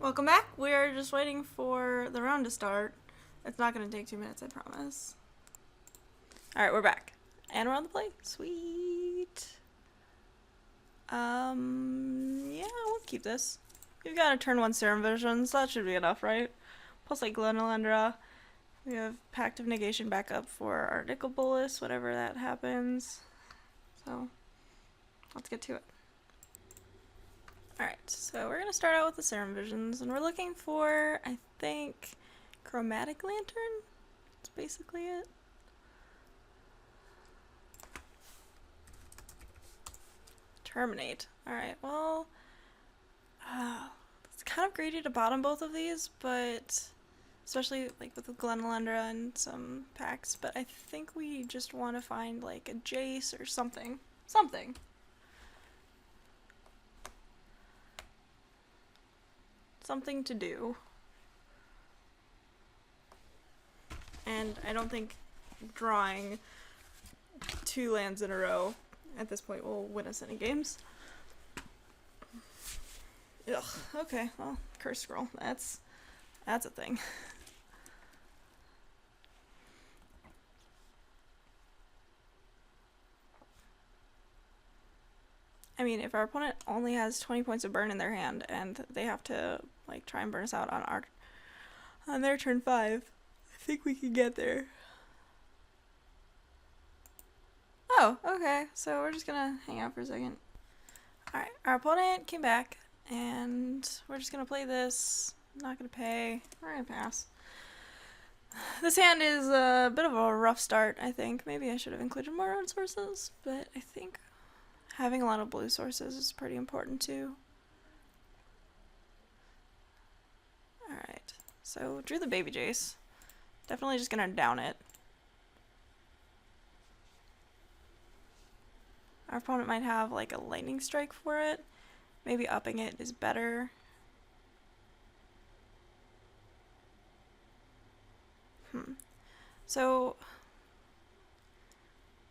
Welcome back. We're just waiting for the round to start. It's not going to take 2 minutes, I promise. Alright, we're back. And we're on the play. Sweet. Yeah, we'll keep this. We've got a turn 1 Serum Vision, so that should be enough, right? Plus, like, Glenelendra. We have Pact of Negation backup for our Nickel Bolas, whatever that happens. So, let's get to it. Alright, so we're going to start out with the Serum Visions, and we're looking for, I think, Chromatic Lantern? That's basically it. Terminate. Alright, well, it's kind of greedy to bottom both of these, but especially like with the Glenelendra and some packs, but I think we just want to find like a Jace or something. Something. Something to do. And I don't think drawing 2 lands in a row at this point will win us any games. Ugh, okay, well, Curse Scroll, that's a thing. I mean, if our opponent only has 20 points of burn in their hand and they have to like try and burn us out on their turn 5, I think we can get there. Oh, okay, so we're just gonna hang out for a second. Alright, our opponent came back, and we're just gonna play this. Not gonna pay. We're gonna pass. This hand is a bit of a rough start, I think. Maybe I should have included more own sources, but I think having a lot of blue sources is pretty important too. Alright, so drew the baby Jace. Definitely just gonna down it. Our opponent might have like a lightning strike for it. Maybe upping it is better. So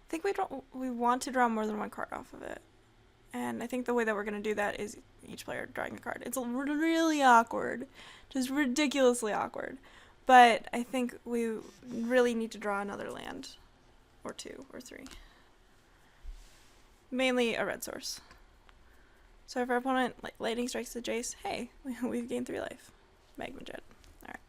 I think we want to draw more than 1 card off of it. And I think the way that we're going to do that is each player drawing a card. It's really awkward. Just ridiculously awkward. But I think we really need to draw another land. Or 2 or 3. Mainly a red source. So if our opponent like lightning strikes the Jace, hey, we've gained 3 life. Magma Jet. Alright.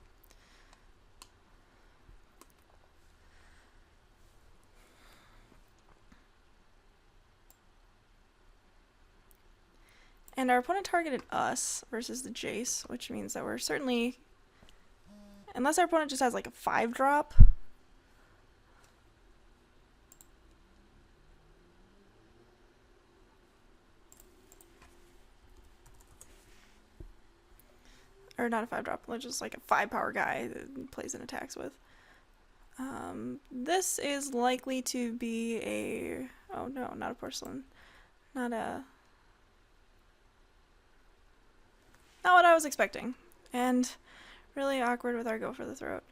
And our opponent targeted us versus the Jace, which means that we're certainly, unless our opponent just has like a 5-drop. Or not a 5-drop, just like a 5-power guy that plays and attacks with. This is likely to be a, oh no, not a porcelain. Not what I was expecting. And really awkward with our go for the throat.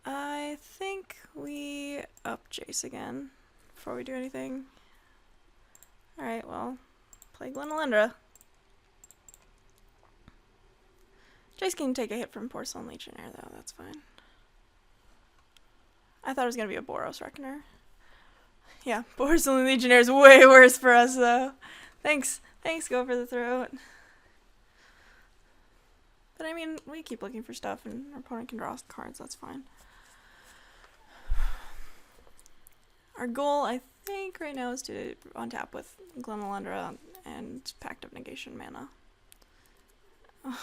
I think we up Jace again before we do anything. Alright, well, play Glenelendra. Jace can take a hit from Porcelain Legionnaire though, that's fine. I thought it was going to be a Boros Reckoner. Yeah, Porcelain Legionnaire is way worse for us though. Thanks, go for the throat. But I mean, we keep looking for stuff and our opponent can draw cards, that's fine. Our goal, I think, right now is to untap with Glenelendra and Pact of Negation mana.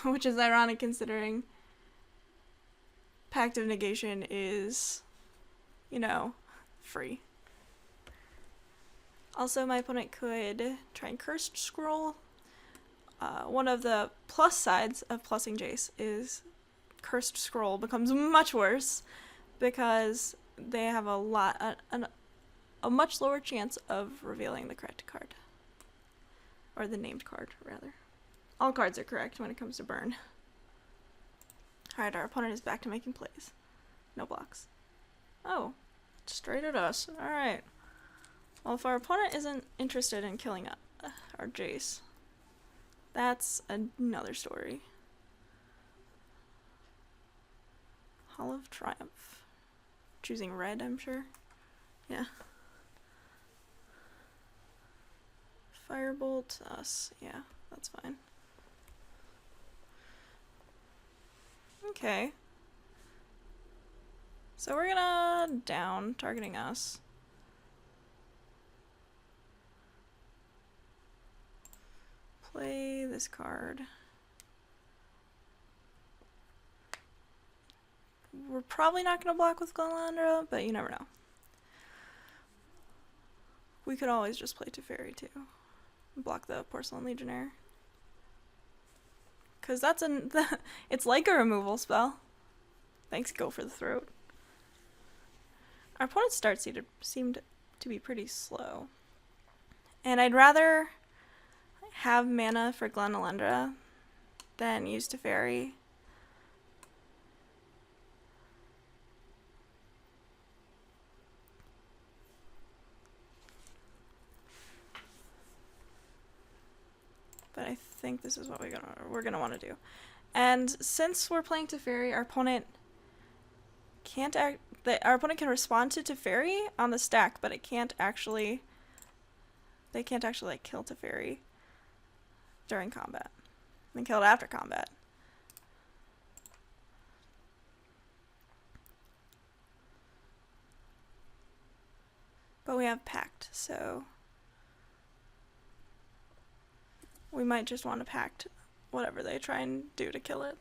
Which is ironic considering Pact of Negation is, you know, free. Also, my opponent could try and Cursed Scroll. One of the plus sides of plussing Jace is Cursed Scroll becomes much worse because they have a much lower chance of revealing the correct card. Or the named card, rather. All cards are correct when it comes to burn. Alright, our opponent is back to making plays. No blocks. Oh, straight at us. Alright. Well, if our opponent isn't interested in killing our Jace, that's another story. Hall of Triumph. Choosing red, I'm sure. Yeah. Firebolt us. Yeah, that's fine. Okay. So we're gonna down, targeting us. Play this card. We're probably not gonna block with Glenlandra, but you never know. We could always just play Teferi too. Block the Porcelain Legionnaire. Cause that's it's like a removal spell. Thanks, Go for the Throat. Our opponent's start seemed to be pretty slow. And I'd rather have mana for Glenlandra than use Teferi. But I think this is what we're gonna want to do. And since we're playing Teferi, our opponent can't our opponent can respond to Teferi on the stack, but it can't actually. They can't actually like kill Teferi during combat. They can kill it after combat. But we have Pact, so we might just want to Pact whatever they try and do to kill it.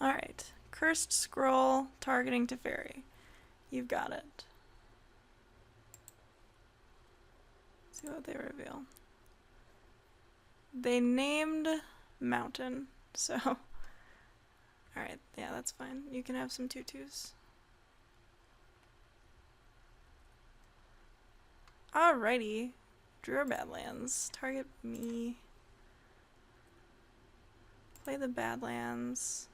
Alright, Cursed Scroll targeting Teferi. You've got it. See what they reveal. They named Mountain, so. Alright, yeah, that's fine. You can have some 2/2s. Alrighty. Drew our Badlands. Target me. Play the Badlands.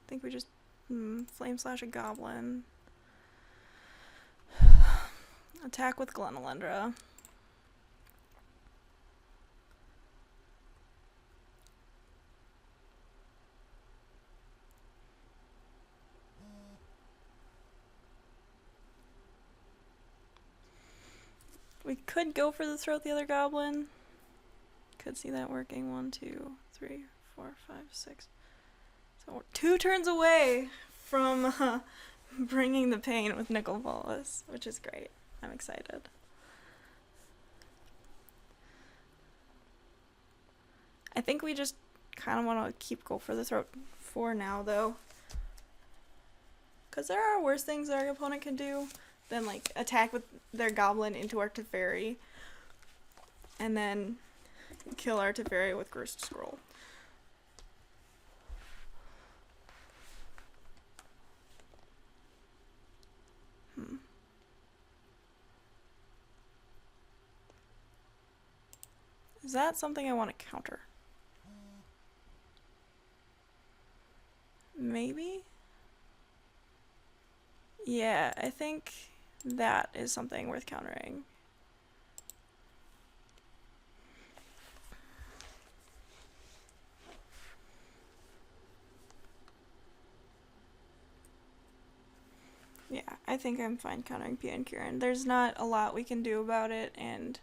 I think we just Flame Slash a Goblin. Attack with Glenlandra. We could go for the Throat the other Goblin. Could see that working. 1, 2, 3, 4, 5, 6. So we're 2 turns away from bringing the pain with Nicol Bolas, which is great. I'm excited. I think we just kind of want to keep Go for the Throat for now, though. Because there are worse things our opponent can do than, like, attack with their Goblin into our Teferi and then kill our Teferi with Cursed Scroll. Is that something I want to counter? Maybe? Yeah, I think that is something worth countering. Yeah, I think I'm fine countering Pia and Kieran. There's not a lot we can do about it, and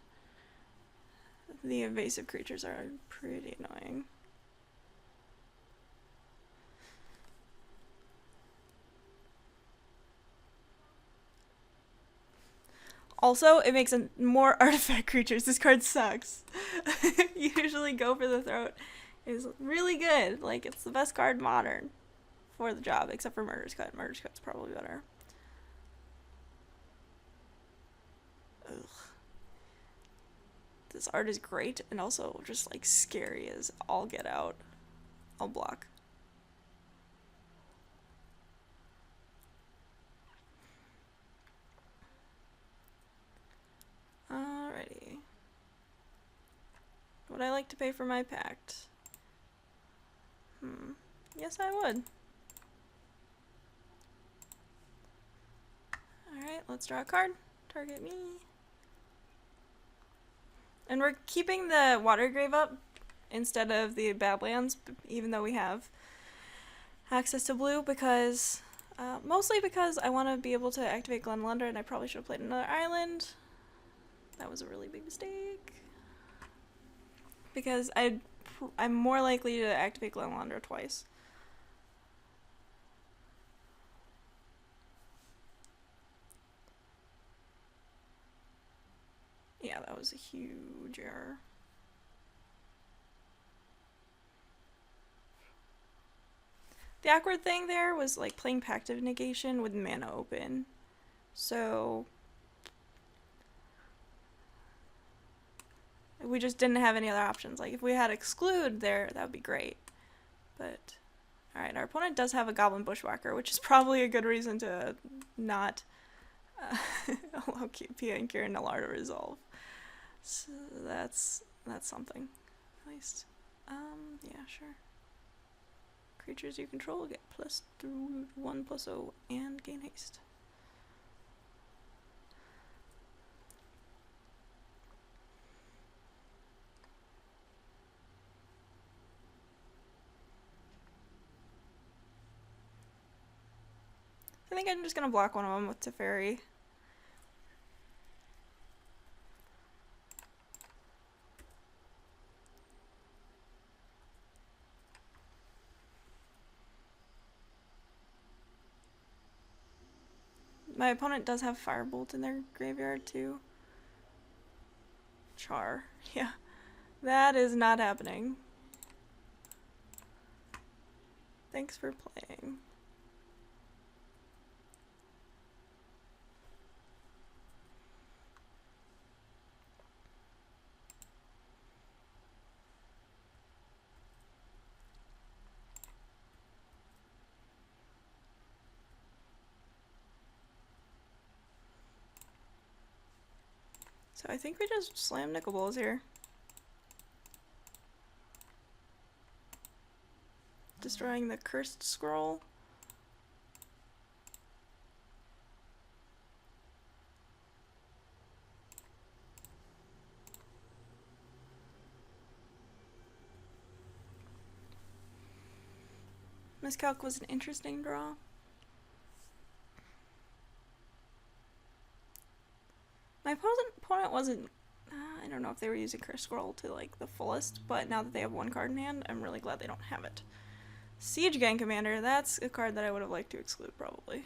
the evasive creatures are pretty annoying. Also, it makes more artifact creatures. This card sucks. Usually Go for the Throat is really good. Like, it's the best card modern for the job, except for Murder's Cut. Murder's Cut's probably better. Ugh. This art is great and also just, like, scary as all get out. I'll block. Alrighty. Would I like to pay for my Pact? Yes, I would. Alright, let's draw a card. Target me. And we're keeping the water grave up instead of the Badlands, even though we have access to blue, because mostly because I want to be able to activate Glenlunder, and I probably should have played another island. That was a really big mistake. Because I'm more likely to activate Glenlunder twice. Yeah, that was a huge error. The awkward thing there was like playing Pact of Negation with mana open. So we just didn't have any other options. Like if we had Exclude there, that would be great. But alright, our opponent does have a Goblin Bushwhacker, which is probably a good reason to not allow Pia and Kieran Nalaar to resolve. So that's something. At least. Yeah, sure. Creatures you control get +1/+0 and gain haste. I think I'm just gonna block one of them with Teferi. My opponent does have Firebolt in their graveyard too. Char. Yeah. That is not happening. Thanks for playing. So I think we just slam Nicol Bowls here. Destroying the Cursed Scroll. Miscalc was an interesting draw. My opponent wasn't, I don't know if they were using Cursed Scroll to like the fullest, but now that they have one card in hand, I'm really glad they don't have it. Siege Gang Commander, that's a card that I would have liked to exclude probably.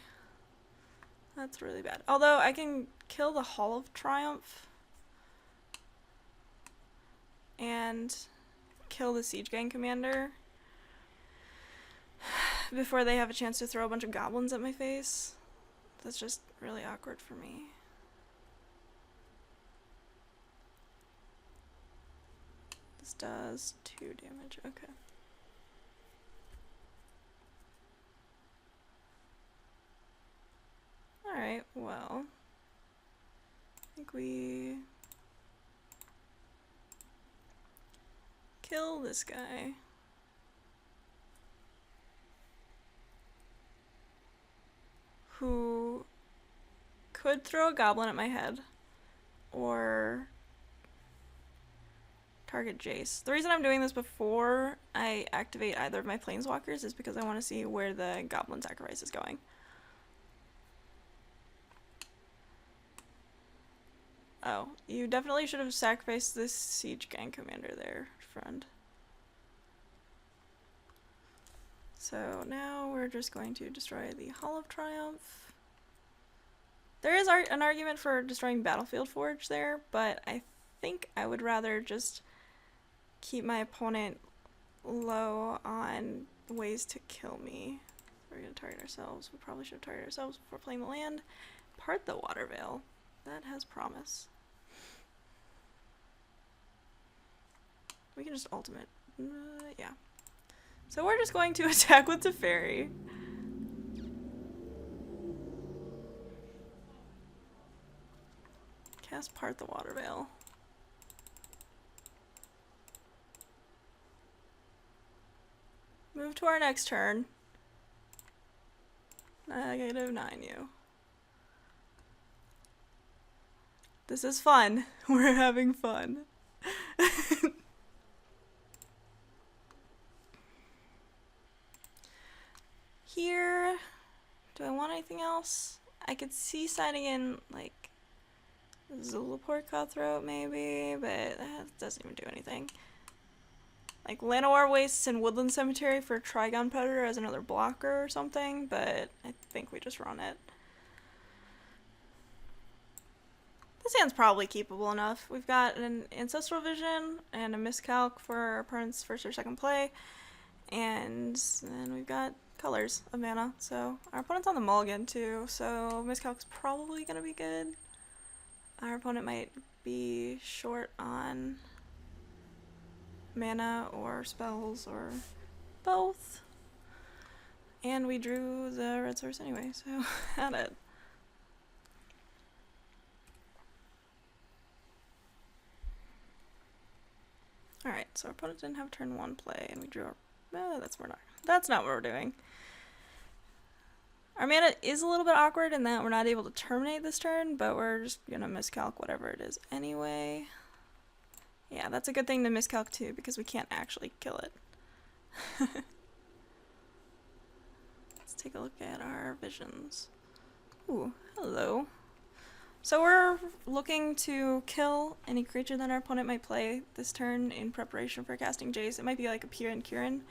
That's really bad. Although I can kill the Hall of Triumph and kill the Siege Gang Commander before they have a chance to throw a bunch of goblins at my face. That's just really awkward for me. This does 2 damage, okay. Alright, well, I think we kill this guy. Who could throw a goblin at my head or target Jace. The reason I'm doing this before I activate either of my planeswalkers is because I want to see where the goblin sacrifice is going. Oh, you definitely should have sacrificed this Siege Gang Commander there, friend. So now we're just going to destroy the Hall of Triumph. There is an argument for destroying Battlefield Forge there, but I think I would rather just keep my opponent low on ways to kill me. We're going to target ourselves. We probably should have targeted ourselves before playing the land. Part the Water Veil. That has promise. We can just ultimate. Yeah. So we're just going to attack with Teferi. Cast Part the Water Veil. Move to our next turn. -9U. This is fun. We're having fun. Here, do I want anything else? I could see signing in, like, Zulaport Cutthroat maybe, but that doesn't even do anything. Like Llanowar Wastes and Woodland Cemetery for Trigon Predator as another blocker or something, but I think we just run it. This hand's probably keepable enough. We've got an Ancestral Vision and a Miscalc for our opponent's first or second play, and then we've got colors of mana. So our opponent's on the mulligan too, so Miscalc's probably going to be good. Our opponent might be short on mana or spells or both. And we drew the red source anyway, so had it. Alright, so our opponent didn't have turn 1 play, and we drew our... that's not what we're doing. Our mana is a little bit awkward in that we're not able to terminate this turn, but we're just gonna miscalc whatever it is anyway. Yeah, that's a good thing to miscalc too, because we can't actually kill it. Let's take a look at our visions. Ooh, hello. So we're looking to kill any creature that our opponent might play this turn in preparation for casting Jace. It might be like a Piran Kiran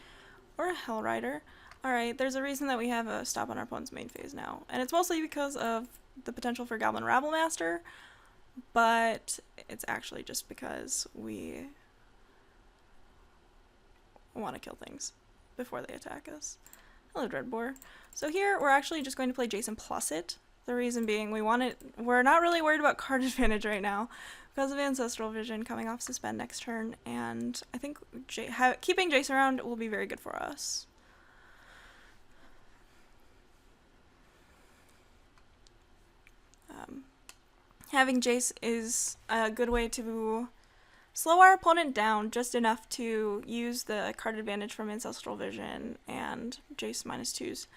or a Hellrider. Alright, there's a reason that we have a stop on our opponent's main phase now. And it's mostly because of the potential for Goblin Rabblemaster, but it's actually just because we want to kill things before they attack us. Hello, Dreadbore. So here we're actually just going to play Jason plus it. The reason being we're not really worried about card advantage right now because of Ancestral Vision coming off suspend next turn, and I think keeping Jace around will be very good for us. Having Jace is a good way to slow our opponent down just enough to use the card advantage from Ancestral Vision and Jace -2s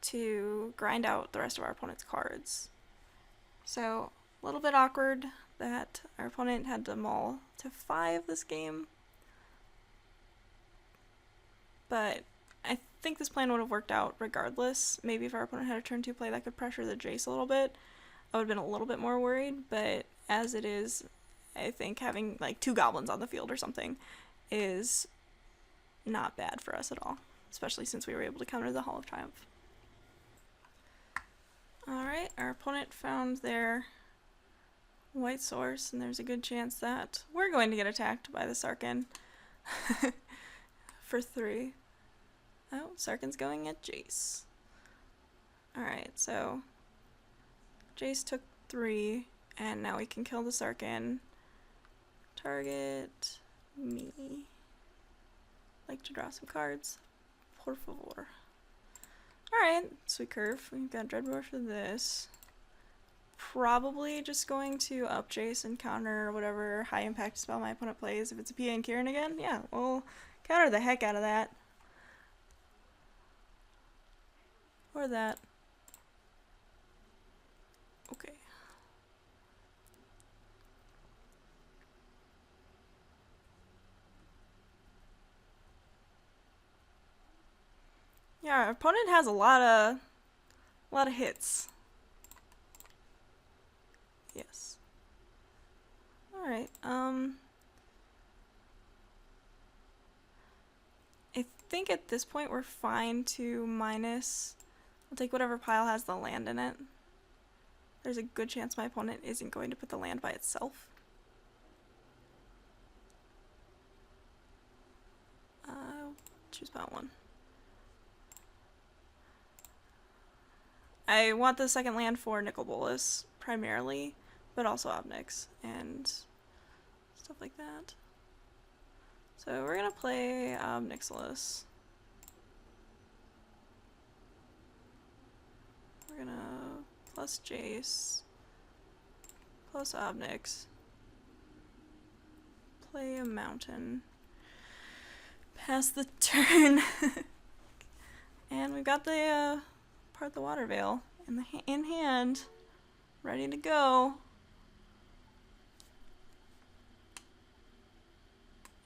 to grind out the rest of our opponent's cards. So, a little bit awkward that our opponent had to mull to 5 this game, but I think this plan would have worked out regardless. Maybe if our opponent had a turn 2 play that could pressure the Jace a little bit, I would have been a little bit more worried, but as it is, I think having like 2 goblins on the field or something is not bad for us at all, especially since we were able to counter the Hall of Triumph. Alright, our opponent found their white source, and there's a good chance that we're going to get attacked by the Sarkhan for 3. Oh, Sarkhan's going at Jace. Alright, so Jace took 3, and now we can kill the Sarkhan. Target me. Like to draw some cards. Por favor. Alright, sweet curve. We've got Dreadbore for this. Probably just going to up Jace and counter whatever high impact spell my opponent plays. If it's a Piran Kiran again, yeah, we'll counter the heck out of that. Or that. Okay. Yeah, our opponent has a lot of hits. Yes. Alright, I think at this point we're fine to minus. I'll take whatever pile has the land in it. There's a good chance my opponent isn't going to put the land by itself. Choose pile 1. I want the second land for Nicol Bolas, primarily, but also Obnix and stuff like that. So we're going to play Obnixilis. We're going to plus Jace, plus Obnix, play a mountain, pass the turn. And we've got the part of the water veil in hand, ready to go.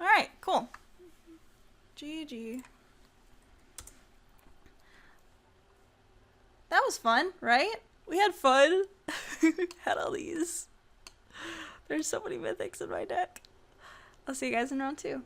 Alright, cool. GG. That was fun, right? We had fun. Had all these. There's so many mythics in my deck. I'll see you guys in round 2.